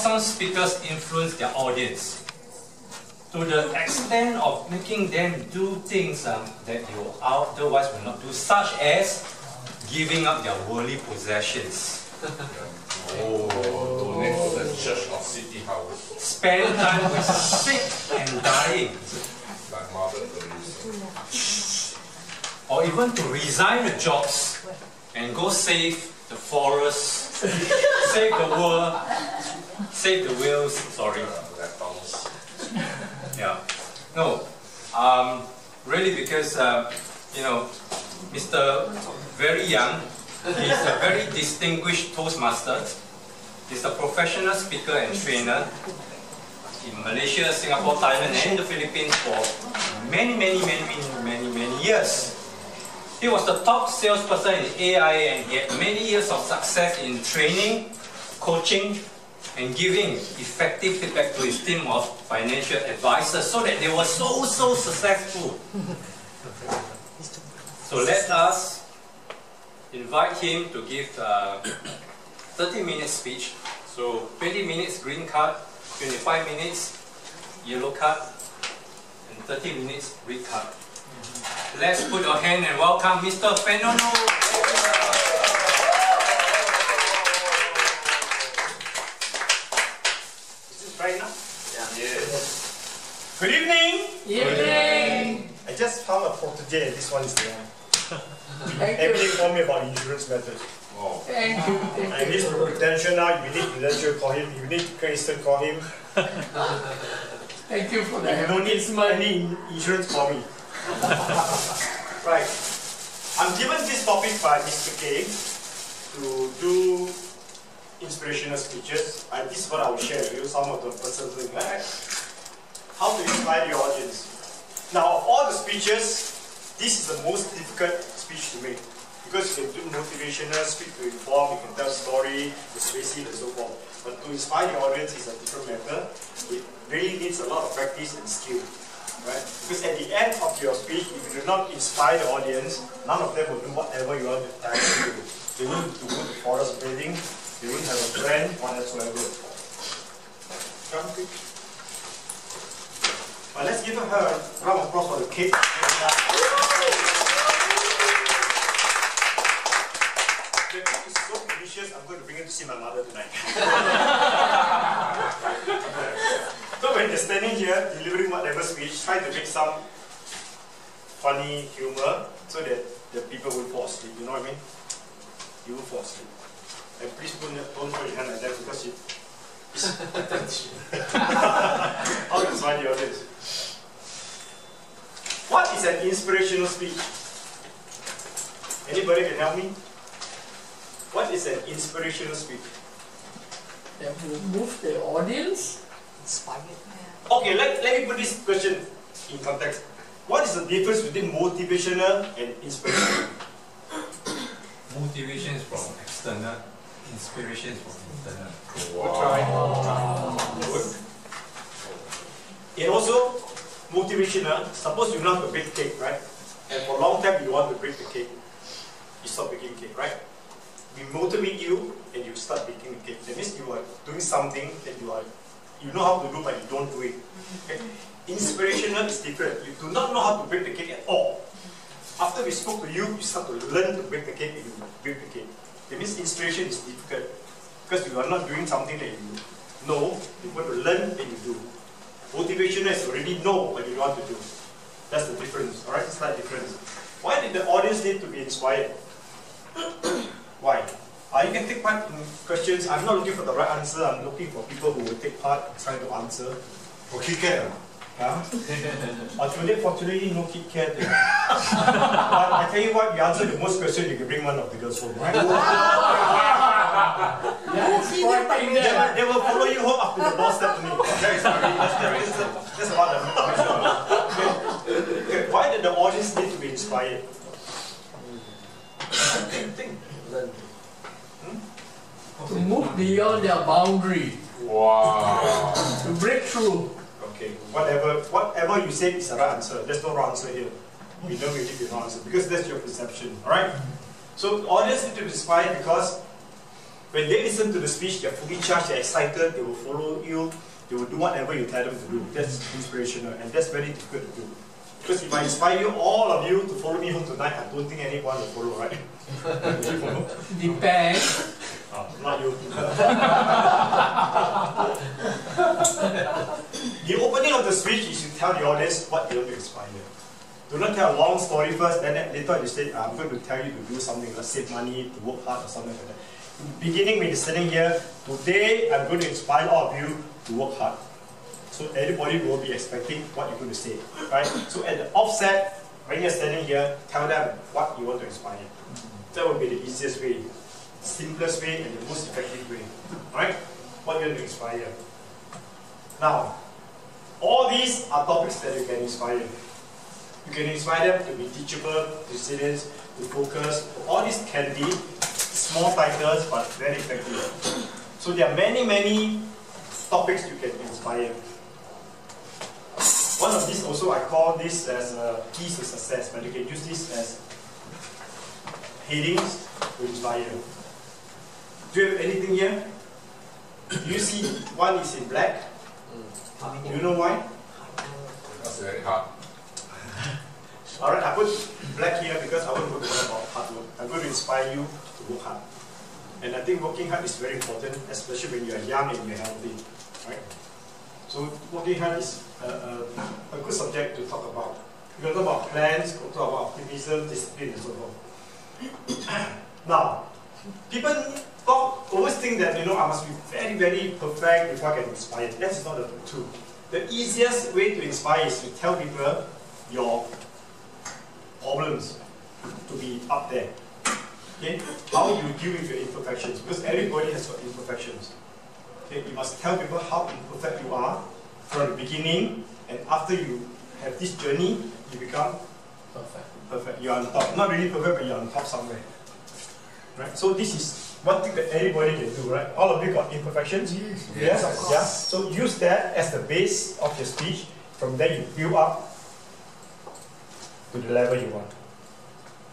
some speakers influence their audience to the extent of making them do things that they otherwise will not do, such as giving up their worldly possessions. Donate to the Church of City House. Spend time with sick and dying. Like Mother Teresa. Or even to resign the jobs and go save the forest, save the world, save the whales, sorry. Yeah. No. Really, because, you know, Mr. Very Young, he's a very distinguished Toastmaster. He's a professional speaker and trainer in Malaysia, Singapore, Thailand, and the Philippines for many years. He was the top salesperson in AIA, and he had many years of success in training, coaching, and giving effective feedback to his team of financial advisors so that they were so successful. So let us invite him to give a 30-minute speech. So 20 minutes green card, 25 minutes yellow card, and 30 minutes red card. Let's put your hand and welcome Mr. Fernando. Is this right now? Yeah. Yes. Good evening. Evening. I just found a protege and this one is the one. Thank you. Everything told me about insurance matters. Oh. Thank you. I need retention now, you need Prudential, call him. You need Cranston, call him. Thank you for You that. don't need any insurance for me. Right. I'm given this topic by Mr. K to do inspirational speeches. This is what I will share with you, some of the personal things. How to inspire the audience. Now, of all the speeches, this is the most difficult speech to make. Because you can do motivational, speak to inform, you can tell story, persuasive and so forth. But to inspire the audience is a different matter. It really needs a lot of practice and skill. Right? Because at the end of your speech, if you do not inspire the audience, none of them will do whatever you want to tell them to do. They won't go to forest bathing, they won't have a friend, whatsoever. Come quick. Well, let's give her a round of applause for the cake. The cake is so delicious, I'm going to bring it to see my mother tonight. So when you're standing here, delivering whatever speech, try to make some funny humor so that the people will fall asleep. You know what I mean? You will fall asleep. And please don't put your hand like that because it's how to inspire the audience. What is an inspirational speech? Anybody can help me? What is an inspirational speech? That will move the audience. Okay, let me put this question in context. What is the difference between motivational and inspirational? Motivation is from external, inspiration is from internal. Good try. Good. And also, motivational, suppose you want to bake cake, right? And for a long time you want to bake the cake. You stop baking cake, right? We motivate you and you start baking the cake. That means you are doing something that you know how to do, but you don't do it. Okay? Inspirational is different. You do not know how to bake the cake at all. After we spoke to you, you start to learn to bake the cake and you bake the cake. That means inspiration is difficult because you are not doing something that you know. You want to learn and you do. Motivational is already know what you want to do. That's the difference. Alright, slight difference. Why did the audience need to be inspired? Why? You can take part in questions. I'm not looking for the right answer. I'm looking for people who will take part and try to answer. For Kit Kat, Fortunately, no Kit Kat. But I tell you what, you answer the most questions, you can bring one of the girls home, right? They will follow you home after the boss step to me. That's about the okay. Why did the audience need to be inspired? Think. To move beyond their boundary. Wow. To break through. Okay, whatever you say is the right answer. There's no wrong answer here. We don't really give an answer because that's your perception. Alright? So the audience need to be inspired because When they listen to the speech, they're fully charged, they're excited, they will follow you, they will do whatever you tell them to do. That's inspirational, and that's very difficult to do. Because if I inspire you, all of you, to follow me home tonight, I don't think anyone will follow, right? Will you follow? Depends. Not you. The opening of the speech is to tell the audience what you want to inspire. Do not tell a long story first, then later you say, I'm going to tell you to do something, let's save money, to work hard or something like that. In the beginning, when you're sitting here, today I'm going to inspire all of you to work hard. So everybody will be expecting what you're going to say, right? So at the offset, when you're standing here, tell them what you want to inspire. That will be the easiest way, the simplest way, and the most effective way, right? What you want to inspire. Now, all these are topics that you can inspire. You can inspire them to be teachable, resilient, to focus. All these can be small titles, but very effective. So there are many, many topics you can inspire. One of these also, I call this as keys to success, but you can use this as headings to inspire. Do you have anything here? Do you see one is in black? Do you know why? That's very hard. Alright, I put black here because I want to talk about hard work. I'm going to inspire you to work hard. And I think working hard is very important, especially when you are young and you're healthy. Right? So working hard is a good subject to talk about. You can talk about plans, talk about optimism, discipline, and so forth. Now, people always think that I must be very, very perfect before I can inspire. That is not the truth. The easiest way to inspire is to tell people your problems to be up there. Okay? How you deal with your imperfections, because everybody has got imperfections. Okay? You must tell people how imperfect you are from the beginning, and after you have this journey, you become perfect. You're on top. Not really perfect, but you're on top somewhere. Right? So this is one thing that everybody can do, right? All of you got imperfections? Yes. Yeah. So use that as the base of your speech. From there you build up to the level you want.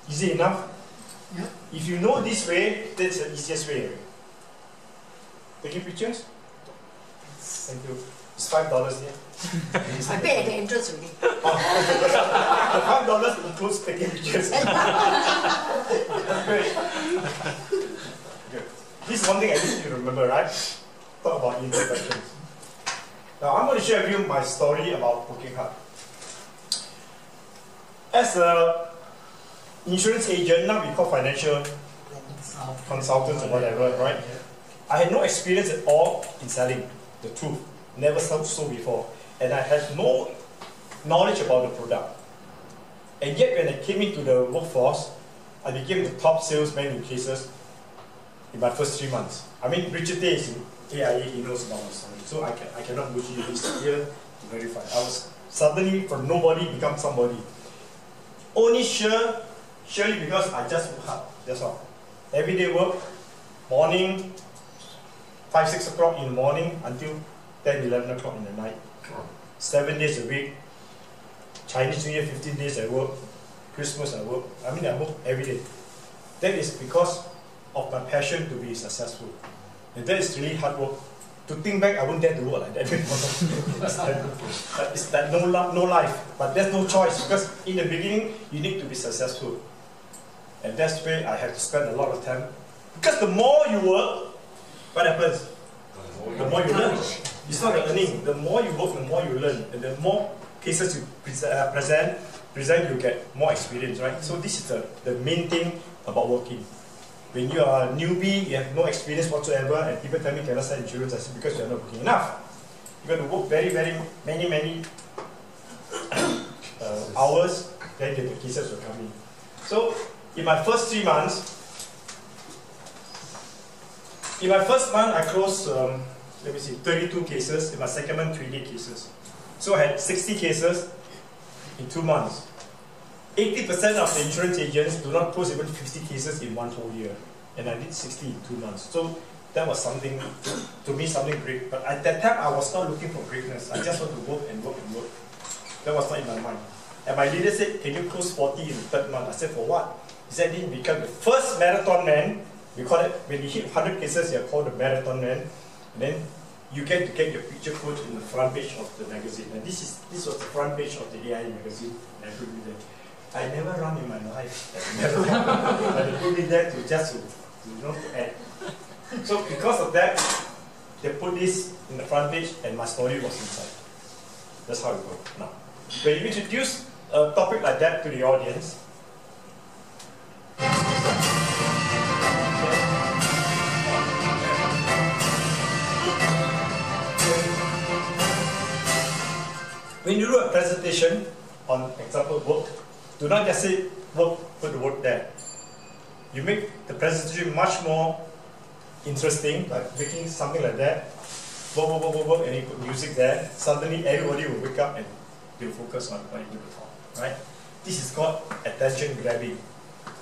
Easy enough? Yeah. If you know this way, that's the easiest way. Taking pictures? Thank you. It's $5 here. I paid at the entrance already. The $5 includes taking pictures. That's great. Good. This is one thing I need you to remember, right? Talk about imperfections. Now I'm going to share with you my story about working hard. As an insurance agent, now we call financial consultants or whatever, right? I had no experience at all in selling, the truth. Never sold before. And I had no knowledge about the product. And yet when I came into the workforce, I became the top salesman in cases in my first 3 months. I mean, Richard Day is in AIA, he knows about my story. So I cannot bullshit you, he's here to verify. I was suddenly from nobody become somebody. Only surely because I just work hard, that's all. Everyday work, morning, 5, 6 o'clock in the morning until 10, 11 o'clock in the night. 7 days a week. Chinese New Year, 15 days I work. Christmas I work. I mean, I work every day. That is because of my passion to be successful. And that is really hard work. To think back, I wouldn't dare to work like that. It's like no life. But there's no choice, because in the beginning, you need to be successful. And that's where I have to spend a lot of time. Because the more you work, what happens? The more you learn. It's not the earning. The more you work, the more you learn. And the more cases you present, you get more experience, right? So this is the main thing about working. When you are a newbie, you have no experience whatsoever, and people tell me you cannot sell insurance, I say because you are not working enough. You got to work many hours, then the cases will come in. So in my first 3 months, in my first month I closed 32 cases. In my second month, 3 cases. So I had 60 cases in 2 months. 80% of the insurance agents do not close even 50 cases in 1 whole year. And I did 60 in 2 months. So that was something, to me, something great. But at that time, I was not looking for greatness. I just want to work and work and work. That was not in my mind. And my leader said, can you close 40 in the 3rd month? I said, for what? He said, I didn't become the first marathon man We call it, when you hit 100 cases, you're called a marathon man. And then you get to get your picture put in the front page of the magazine. And this was the front page of the AI magazine. And I put me there. I never run in my life. Never run. But they put me there to just to add. So because of that, they put this in the front page and my story was inside. That's how it goes. Now, when you introduce a topic like that to the audience, when you do a presentation on example work, do not just say work, put the word there. You make the presentation much more interesting, like making something like that, work, and you put music there. Suddenly everybody will wake up and they'll focus on what you're going to talk, right? This is called attention grabbing.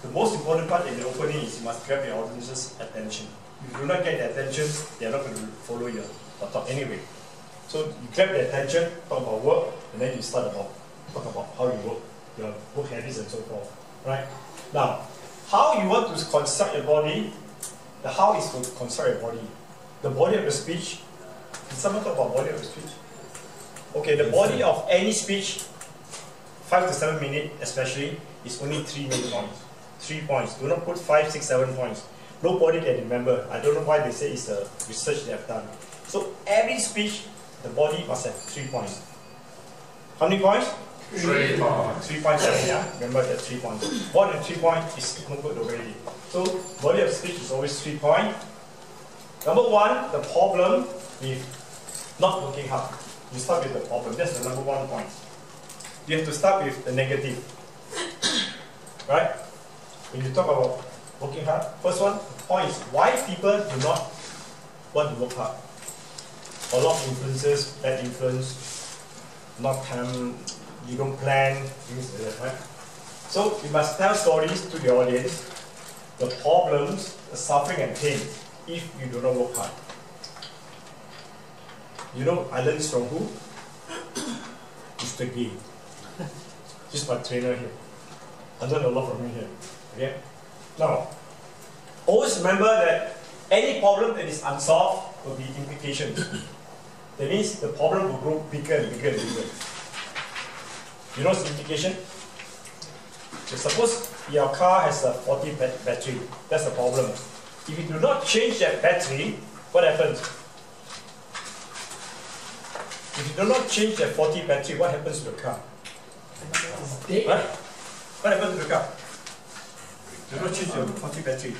The most important part in the opening is you must grab your audience's attention. If you do not get their attention, they are not going to follow your talk anyway. So you grab their attention, talk about work, and then you talk about how you work, your work habits and so forth, right? Now, how you want to construct your body, the how is to construct your body. The body of the speech, can someone talk about body of the speech? Okay, the body of any speech, 5 to 7 minutes especially, is only 3 main points. 3 points. Do not put 5, 6, 7 points. Nobody can remember. I don't know why they say it's a research they have done. So every speech, the body must have 3 points. How many points? 3 points. 3 points, yeah? Remember that 3 points. More than 3 points is no good already. So body of speech is always 3 points. Number 1, the problem with not working hard. You start with the problem. That's the number 1 point. You have to start with the negative. Right? When you talk about working hard, first one, the point is why people do not want to work hard. A lot of influences, bad influence, not time, you don't plan, things like that, right? So you must tell stories to the audience, the problems, the suffering and pain, if you do not work hard. You know, I learned this from who? Mr. Gay. He's my trainer here. I learned a lot from him here. Okay? Now, always remember that any problem that is unsolved will be implications. That means the problem will grow bigger and bigger and bigger. You know what's implication? So suppose your car has a 40 battery. That's the problem. If you do not change that battery, what happens? If you do not change that 40 battery, what happens to the car? Right? What happens to the car? Do not change your 40 battery.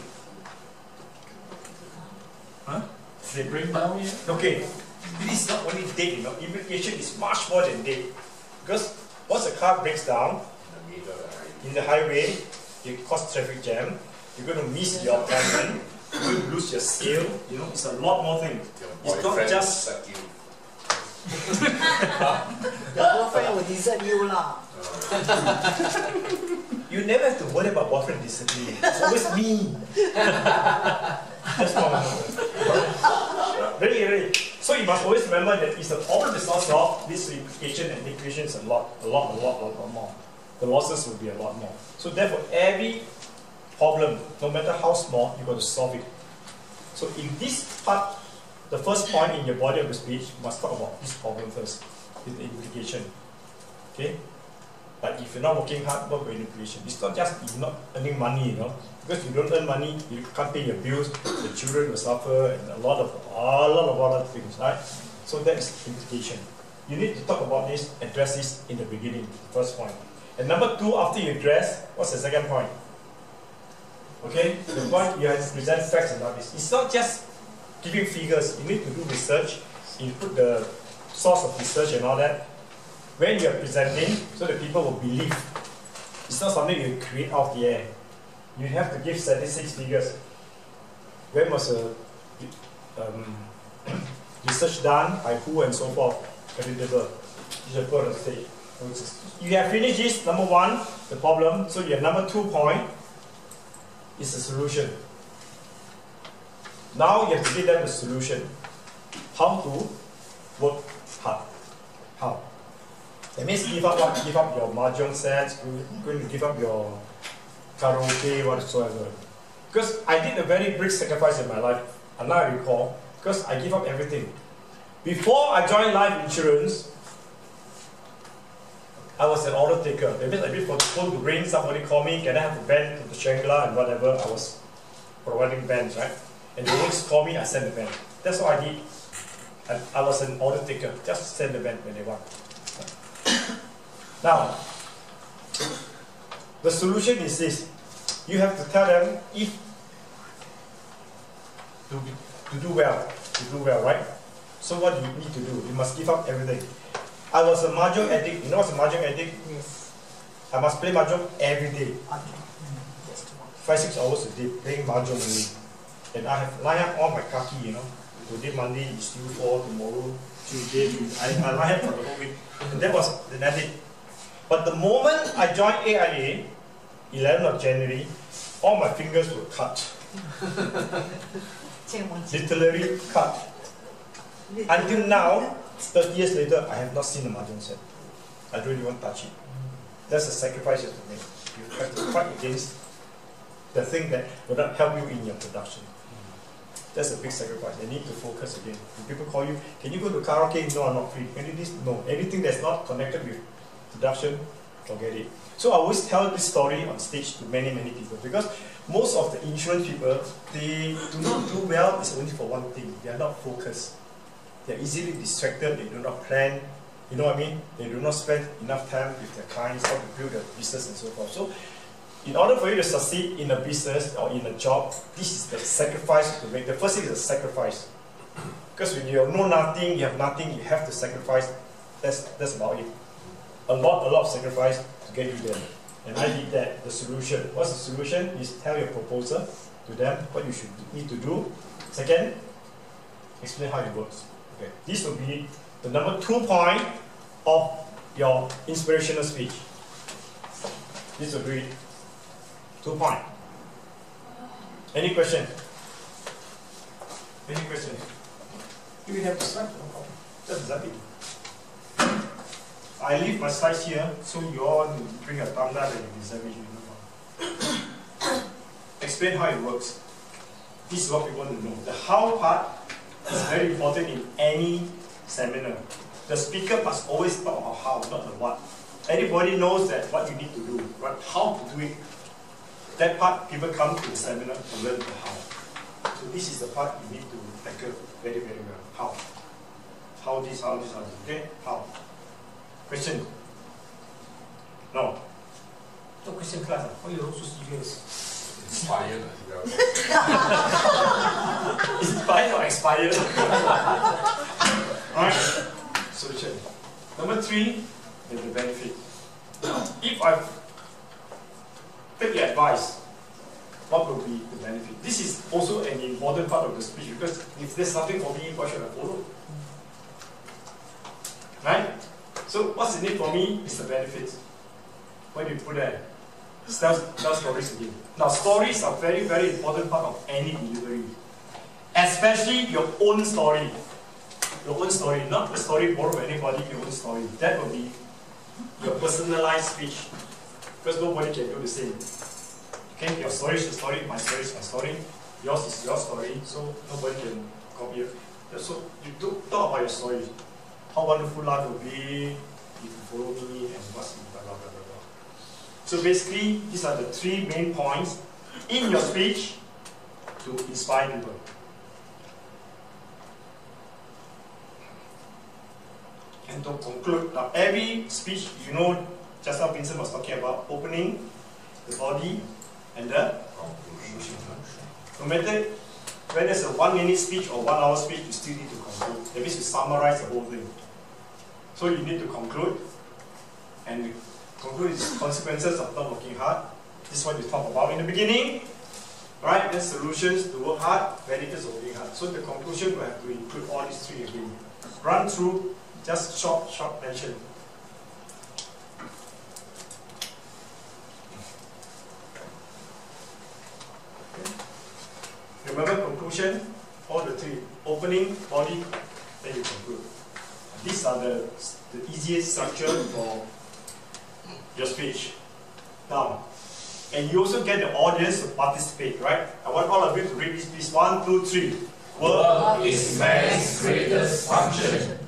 Huh? They break down here? Okay. It is not only dead, you know. Implication is much more than dead. Because once a car breaks down in the highway, it causes traffic jam. You're going to miss your appointment. You're going to lose your scale. You know, it's a lot more things. It's not just. Your boyfriend will desert you lah. You never have to worry about boyfriend disciplining. It's always me. That's not really. So you must always remember that if the problem is not solved, this implication and equation is a lot more. The losses will be a lot more. So therefore, every problem, no matter how small, you've got to solve it. So in this part, the first point in your body of the speech, you must talk about this problem first, with the implication. Okay? But if you're not working hard, what about implication? It's not just you're not earning money, you know. Because you don't earn money, you can't pay your bills, the children will suffer, and a lot of other things, right? So that is implication. You need to talk about this, address this in the beginning, first point. And number 2, after you address, what's the second point? Okay, the point you have to present facts and numbers. It's not just giving figures. You need to do research. You put the source of research and all that. When you are presenting, so that people will believe. It's not something you create out of the air. You have to give statistics figures. When was a research done by who and so forth, creditable. You should put on stage. You have finished this, number 1, the problem. So your number 2 point is the solution. Now you have to give them the solution. How to work hard. How? That means give up what? Give up your mahjong sets, going to give up your karaoke, whatsoever. Because I did a very big sacrifice in my life, and now I recall, because I give up everything. Before I joined life insurance, I was an order taker. That means I wait for the phone to ring, somebody call me, can I have a band to the Shangri-La and whatever. I was providing bands, right? And they always call me, I send the band. That's what I did. I was an order taker, just send the band when they want. Now, the solution is this. You have to tell them if to do well, right? So what do you need to do? You must give up everything. I was a mahjong addict. You know what's a mahjong addict? Yes. I must play mahjong every day. Okay. Just one. 5-6 hours a day playing mahjong only. And I have lined up all my kaki, you know. Today Monday is still 4, tomorrow Tuesday. I line up for the whole week. And that was the addict. But the moment I joined AIA, 11th of January, all my fingers were cut. Literally cut. Until now, 30 years later, I have not seen a mahjong set. I don't even touch it. That's a sacrifice you have to make. You have to fight against the thing that will not help you in your production. That's a big sacrifice. You need to focus again. When people call you, can you go to karaoke? No, I'm not free. Can you do this? No. Anything that's not connected with production, forget it. So I always tell this story on stage to many, many people, because most of the insurance people, they do not do well. It's only for one thing. They are not focused. They are easily distracted. They do not plan. You know what I mean? They do not spend enough time with their clients, how to build their business and so forth. So in order for you to succeed in a business or in a job, this is the sacrifice to make. The first thing is a sacrifice. Because when you know nothing, you have nothing, you have to sacrifice. That's about it. A lot of sacrifice to get you there. And I did that. The solution. What's the solution? Is tell your proposal to them what you should need to do. Second, explain how it works. Okay. This will be the number 2 point of your inspirational speech. This will be 2 points. Any question? Any question? Do we have to start? That's exactly. I leave my slides here, so you all want to bring a thumb down and examination. Explain how it works. This is what we want to know. The how part is very important in any seminar. The speaker must always talk about how, not the what. Everybody knows that what you need to do, but how to do it. That part, people come to the seminar to learn the how. So this is the part you need to tackle very, very well. How? How this, how this, how this. Okay? How? Question? No. No question class. Why you so serious? Inspired. Inspired or expired? Alright. Solution. Number 3 is the benefit. If I take the advice, what will be the benefit? This is also an important part of the speech, because if there's nothing for me, why should I follow? Right? So what's in it for me is the benefit. What do you put there? Tell stories again. Now stories are very, very important part of any delivery. Especially your own story. Your own story, not the story borrowed from anybody, your own story. That will be your personalized speech. Because nobody can do the same. Okay, your story is your story, my story is my story, yours is your story, so nobody can copy it. So you talk about your story. How wonderful life will be if you follow me and what's blah blah blah blah blah. So basically, these are the 3 main points in your speech to inspire people. And to conclude, now every speech, you know, just now Vincent was talking about opening, the body, and the conclusion. No matter whether it's a 1-minute speech or 1 hour speech, you still need to conclude. That means you summarize the whole thing. So you need to conclude, and conclude is consequences of not working hard. This is what you talk about in the beginning. Right? Then solutions to work hard, benefits of working hard. So the conclusion will have to include all these 3 again. Run through, just short mention. Remember conclusion, all the 3, opening, body, then you conclude. These are the easiest structure for your speech. Now, and you also get the audience to participate, right? I want all of you to read this piece. 1, 2, 3. Work is man's greatest function.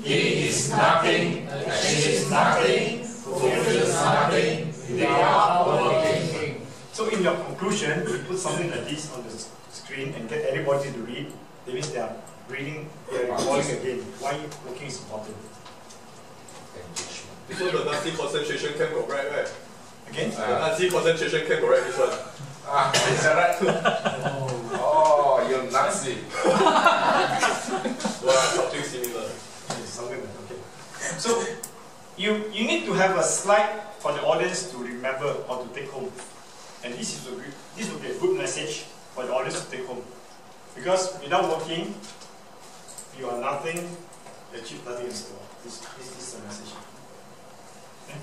He is nothing, achieves nothing, fulfills nothing without working. So in your conclusion, you put something like this on the screen and get everybody to read. That means they are reading, they are recalling again why working is important. So the Nazi concentration camp got right? Again? The Nazi concentration camp got right, this one. Is that right? Oh, you're Nazi. Well, something similar. Something like okay. So you need to have a slide for the audience to remember or to take home. And this will be a good message for the audience to take home. Because without working, you are nothing, achieve nothing in school. This is the message. Okay?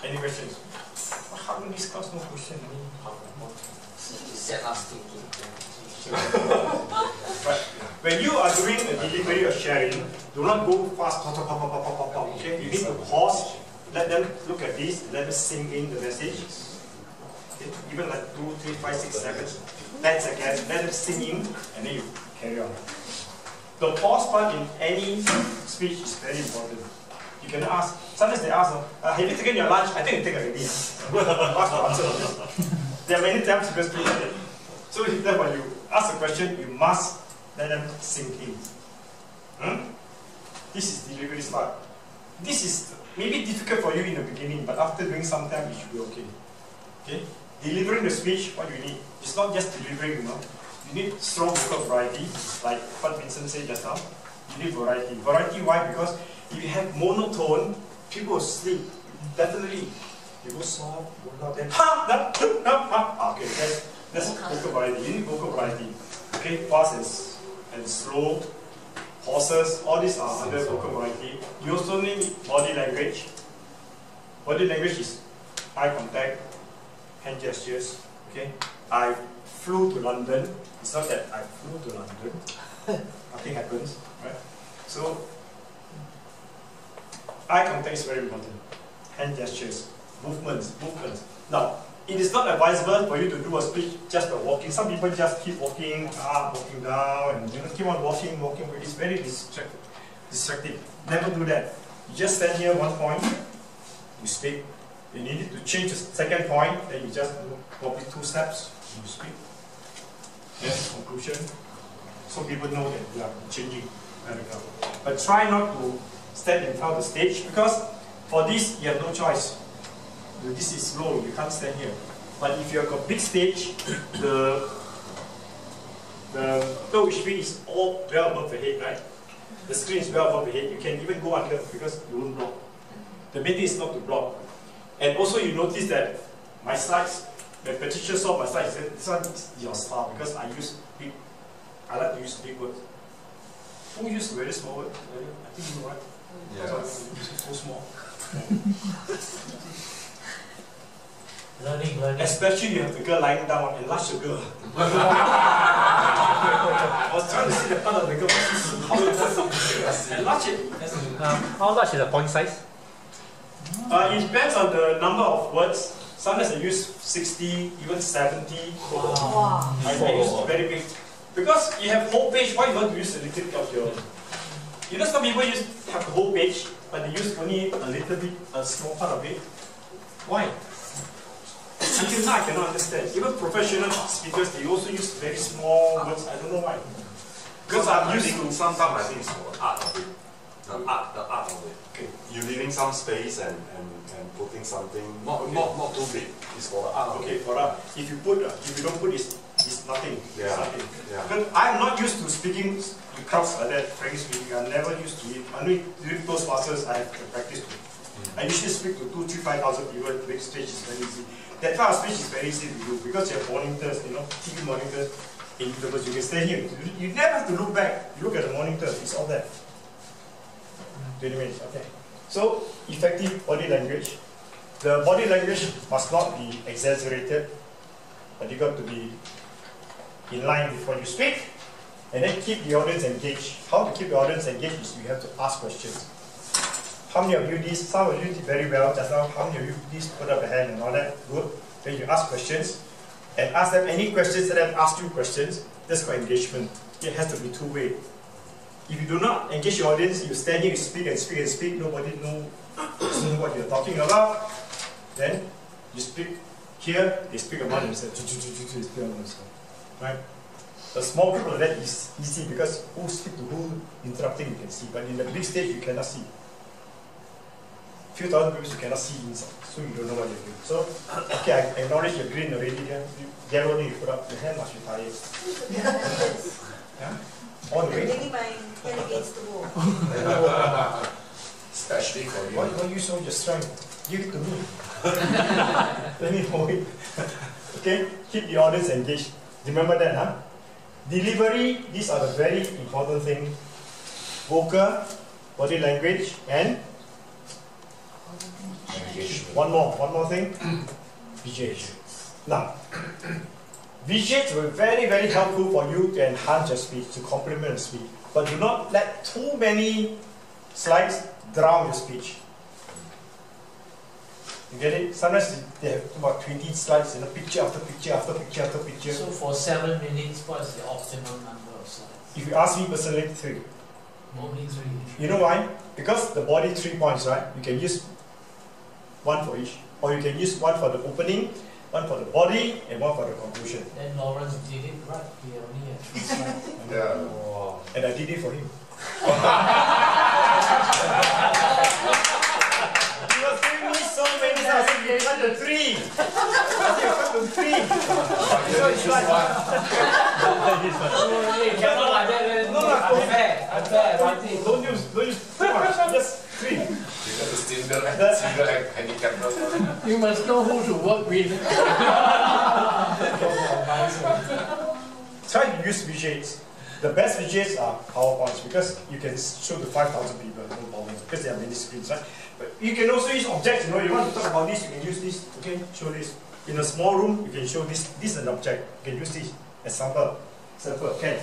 Any questions? How do this class no question? Set us thinking. Right. When you are doing a delivery or sharing, do not go fast. Okay? You need to pause. Let them look at this. Let them sink in the message. Okay? Even like 2, 3, 5, 6, 7, 10 seconds. Let them sink in, and then you carry on. The pause part in any speech is very important. You can ask. Sometimes they ask, "Have you taken your lunch?" I think you take already. Ask the answer on this. There are many times because people say, so then when you ask a question, you must let them sink in. This is delivery part. This is maybe difficult for you in the beginning, but after doing some time, it should be okay. Okay? Delivering the speech, what do you need? It's not just delivering, You need strong vocal variety, like what Vincent said just now. You need variety. Variety, why? Because if you have monotone, people will sleep. Definitely. You go soft, go loud, then okay, that's vocal variety. You need vocal variety. Okay, fast and slow, pauses, all these are under vocal variety. You also need body language. Body language is eye contact, hand gestures. Okay, I flew to London. It's not that I flew to London. Nothing happens, right? So eye contact is very important. Hand gestures, movements. Now, it is not advisable for you to do a speech just by walking. Some people just keep walking up, walking down, and keep on walking. It's very distracting. Never do that. You just stand here one point, you speak. You need to change the second point, then you just do probably 2 steps, you speak. Yes, conclusion. So people know that you are changing paragraph. But try not to stand in front of the stage, because for this you have no choice. This is low, you can't stand here. But if you have a big stage, the HP is all well above the head, right? The screen is well above the head. You can even go under because you won't block. The main thing is not to block. And also you notice that my slides, when Patricia saw my slides, she said, this one is your style because I like to use big words. Who use very small words? I think you know, right? Yeah. So small. Learning. Especially you have the girl lying down, enlarge the girl. I was trying to see the part of the girl. Enlarge it. How large is the point size? It depends on the number of words. Sometimes I use 60, even 70. Wow. I use very big. Because you have whole page, why you want to use a little bit of your... You know some people have the whole page, but they use only a little bit, a small part of it. Why? Until now I cannot understand. Even professional speakers, they also use very small words. I don't know why. Because I'm using... Sometimes I think it's for the art of it. The art of it. Okay. You're leaving some space and putting something not too big. It's for the art of Okay, it. for that. If you don't put it's nothing. Yeah. It's nothing. Yeah. But I'm not used to speaking to crowds like that, frankly speaking. I'm never used to it. Only during those classes I have to practice to. I usually speak to 2,000 to 5,000 people. The big stage is very easy. That kind of speech is very easy to do because you have monitors, TV monitors, intervals. You can stay here. You never have to look back. You look at the monitors, it's all there. 20 minutes, okay. So, effective body language. The body language must not be exaggerated, but you got to be in line before you speak, and then keep the audience engaged. How to keep the audience engaged is you have to ask questions. how many of you did? Some of you did very well just now. How many of you did put up a hand and all that? Good. Then you ask questions and ask them any questions and then ask you questions. That's called engagement. It has to be two-way. If you do not engage your audience, you stand here, you speak and speak and speak, nobody knows what you're talking about, then you speak here, they speak among themselves, right? A small group of that is easy because who speak to who, interrupting you can see, but in the big stage you cannot see. Few thousand people you cannot see inside, so you don't know what you're doing. So, okay, I acknowledge your green already there. Yellow, you put up, your hand must be tired. Yeah? All the way? Leaning my hand against the wall. Especially for you. Why you show your strength? Give it to me. Let me hold it. Okay? Keep the audience engaged. Remember that, huh? Delivery, these are the very important things. Vocal, body language, and one more thing. Visuals. Now, visuals were very, very helpful for you to enhance your speech, to complement your speech. But do not let too many slides drown your speech. You get it? Sometimes they have about 20 slides, picture after picture after picture after picture. So for 7 minutes, what is the optimum number of slides? If you ask me personally, 3. Only 3. You know why? Because the body 3 points, right? You can use 1 for each. Or you can use 1 for the opening, 1 for the body, and 1 for the conclusion. Then Lawrence did it right. He only had 3 slides. Yeah. And I did it for him. He was giving me so many slides. I said, you cut to 3. I said, you cut to 3. So it's like, You cannot like that. No, Unfair. don't use too much. Just 3. Because it's single handicap. You must know who to work with. Try to use visuals. The best visuals are PowerPoints because you can show to 5,000 people, no problem, because there are many screens, right? But you can also use objects, you want to talk about this, you can use this, okay, show this. In a small room, you can show this is an object, you can use this as sample, okay.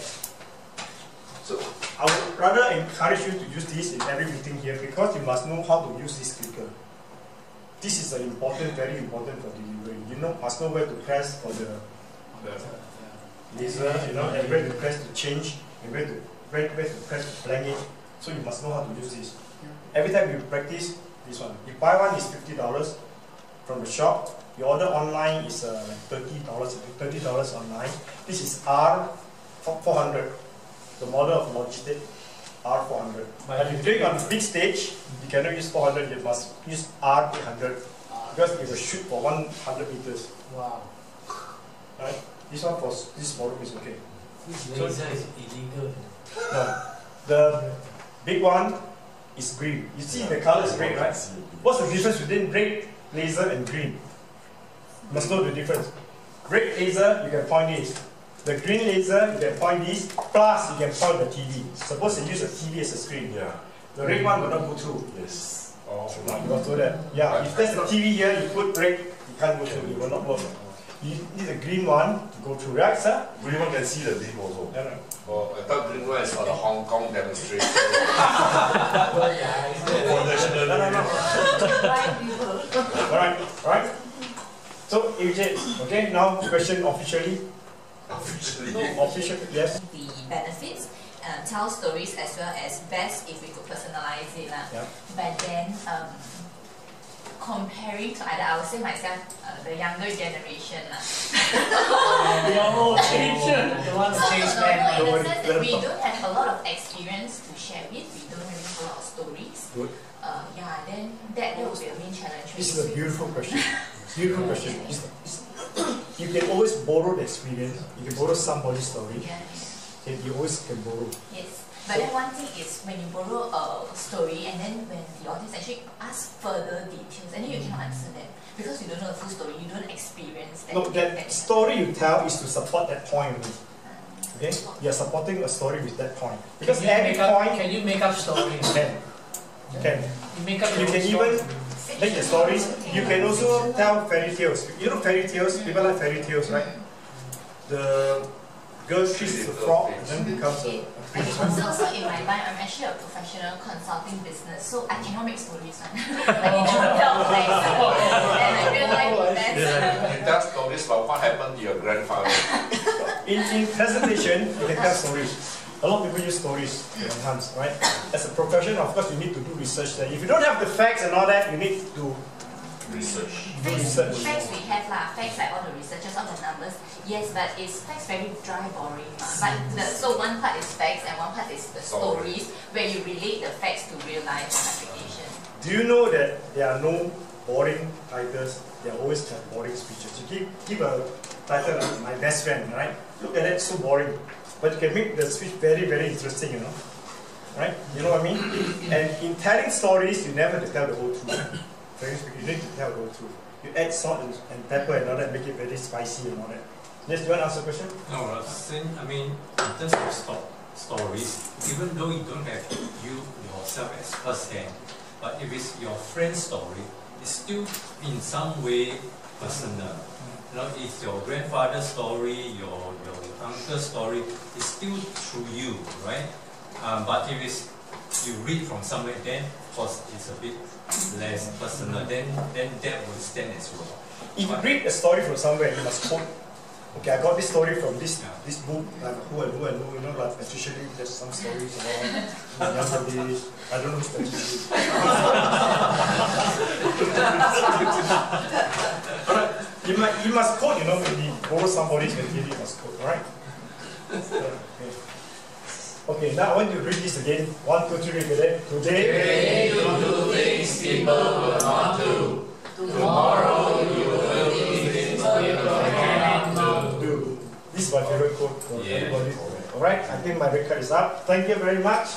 So, I would rather encourage you to use this in every meeting here because you must know how to use this clicker. This is important, very important for delivery. Must know where to press for the laser, and where to press to change, and where to press to blank it. So you must know how to use this. Every time you practice this one, you buy one is $50 from the shop. You order online is like $30 online. This is R400, the model of Logitech R400. But if you're doing on the big stage, you cannot use 400. You must use R800 because it will shoot for 100 meters. Wow. Right? This one for this model is okay. This laser is illegal. No. The big one is green. You see the color is red, right? What's the difference between red laser and green? You must know the difference. Red laser, you can point this. The green laser, you can point this. Plus, you can point the TV. Suppose you use a TV as a screen. Yeah. The red one will not go through. Yes. You must know that. Yeah. If there's a TV here, you put red, you can't go through. It will not work. You need a green one to go through, right, sir? Green one can see the beam also. Oh, I thought green one is for the Hong Kong demonstration. Alright. So, AJ, okay, now question officially. Officially, yes. The benefits, tell stories as well as best if we could personalize it. Yeah. But then, comparing to either, I would say myself, the younger generation. The old generation. The one who changed In man. the sense that we don't have a lot of experience to share with, we don't really have a lot of stories. Good. Yeah, then that will be a main challenge. This is a beautiful question. Beautiful question. You can always borrow the experience. You can borrow somebody's story. Yes. And you always can borrow. Yes. But then one thing is when you borrow a story and then when the audience actually asks further details and then you cannot answer them because you don't know the full story, you don't experience that. No, that story you tell is to support that point only. Okay? You are supporting a story with that point. Because every point Can you make up stories? can. You make up You your can own even story. make the stories. You can also tell fairy tales. You know fairy tales? People like fairy tales, right? The girl kisses the frog and then becomes a prince. Also in my line, I'm actually a professional consulting business, so I cannot make stories. I need to tell facts and I real life events. You tell stories about what happened to your grandfather. In presentation, you can tell stories. A lot of people use stories to enhance, right? As a profession, of course, you need to do research there. If you don't have the facts and all that, you need to Research. do research. Facts we have lah, facts like all the researchers, all the numbers. Yes, but it's facts very dry, boring. So one part is facts and one part is the stories where you relate the facts to real life application. Do you know that there are no boring titles? There are always have boring speeches. You give a title like My Best Friend, right? Look at it, so boring. But you can make the speech very, very interesting, you know? Right? You know what I mean? And in telling stories, you never have to tell the whole truth. Frankly speaking, you need to tell the whole truth. You add salt and pepper and all that, make it very spicy and all that. Yes, do you want to ask a question? No, I mean, in terms of stories, even though you don't have you yourself as first hand, but if it's your friend's story, it's still in some way personal. You know, it's your grandfather's story, your uncle's story, it's still through you, right? But if it's you read from somewhere, then of course it's a bit less personal. Then that will stand as well. If you read a story from somewhere, you must quote. Okay, I got this story from this book, like who and who, you know, like especially there's some stories about yesterday's. I don't know especially. Alright, you must quote, you know, maybe borrow somebody's material, you must quote, alright? Okay, now I want you to read this again. 1, 2, 3, read it. Today you do things people will not do. Tomorrow you will do things people cannot do. This is my favorite quote for everybody. Alright, I think my record is up. Thank you very much.